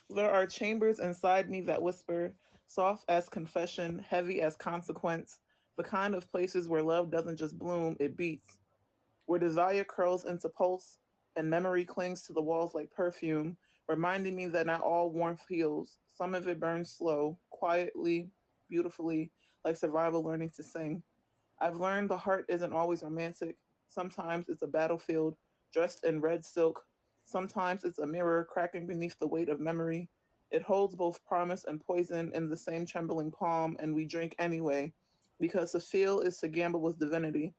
There are chambers inside me that whisper, soft as confession, heavy as consequence, the kind of places where love doesn't just bloom, it beats, where desire curls into pulse and memory clings to the walls like perfume, reminding me that not all warmth heals. Some of it burns slow, quietly, beautifully, like survival learning to sing. I've learned the heart isn't always romantic. Sometimes it's a battlefield dressed in red silk. Sometimes it's a mirror cracking beneath the weight of memory. It holds both promise and poison in the same trembling palm, and we drink anyway, because to feel is to gamble with divinity.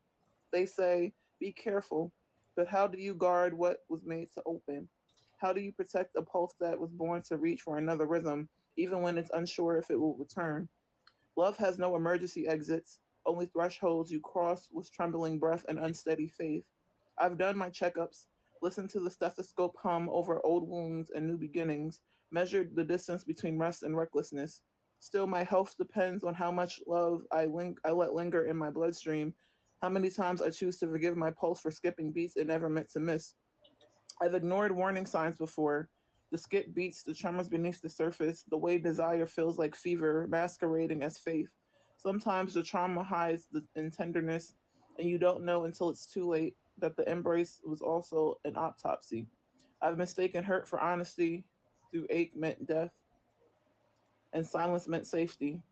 They say, be careful, but how do you guard what was made to open? How do you protect a pulse that was born to reach for another rhythm, even when it's unsure if it will return? Love has no emergency exits, only thresholds you cross with trembling breath and unsteady faith. I've done my checkups, listened to the stethoscope hum over old wounds and new beginnings, measured the distance between rest and recklessness. Still, my health depends on how much love I let linger in my bloodstream, how many times I choose to forgive my pulse for skipping beats it never meant to miss. I've ignored warning signs before. The skip beats, the tremors beneath the surface, the way desire feels like fever masquerading as faith. Sometimes the trauma hides in tenderness, and you don't know until it's too late that the embrace was also an autopsy. I've mistaken hurt for honesty, through ache meant death, and silence meant safety.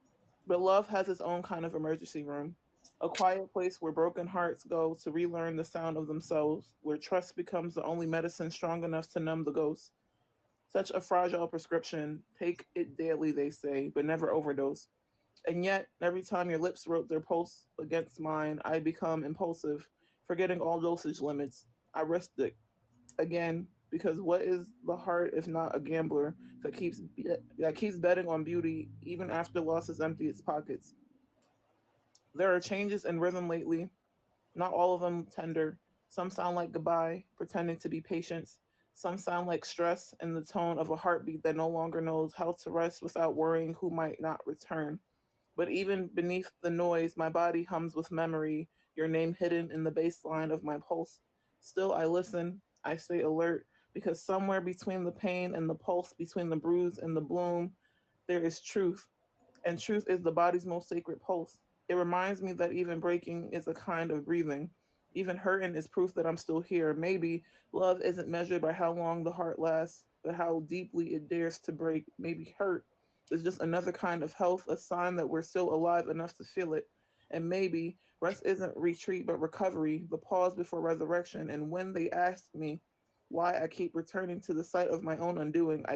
But love has its own kind of emergency room, a quiet place where broken hearts go to relearn the sound of themselves, where trust becomes the only medicine strong enough to numb the ghost. Such a fragile prescription. Take it daily, they say, but never overdose. And yet, every time your lips wrote their pulse against mine, I become impulsive, forgetting all dosage limits. I risked it again because what is the heart if not a gambler that keeps betting on beauty even after losses empty its pockets? There are changes in rhythm lately, not all of them tender. Some sound like goodbye, pretending to be patience. Some sound like stress in the tone of a heartbeat that no longer knows how to rest without worrying who might not return. But even beneath the noise, my body hums with memory, your name hidden in the bass line of my pulse. Still, I listen, I stay alert, because somewhere between the pain and the pulse, between the bruise and the bloom, there is truth, and truth is the body's most sacred pulse. It reminds me that even breaking is a kind of breathing. Even hurting is proof that I'm still here. Maybe love isn't measured by how long the heart lasts, but how deeply it dares to break. Maybe hurt is just another kind of health, a sign that we're still alive enough to feel it. And maybe rest isn't retreat, but recovery, the pause before resurrection. And when they ask me why I keep returning to the site of my own undoing, I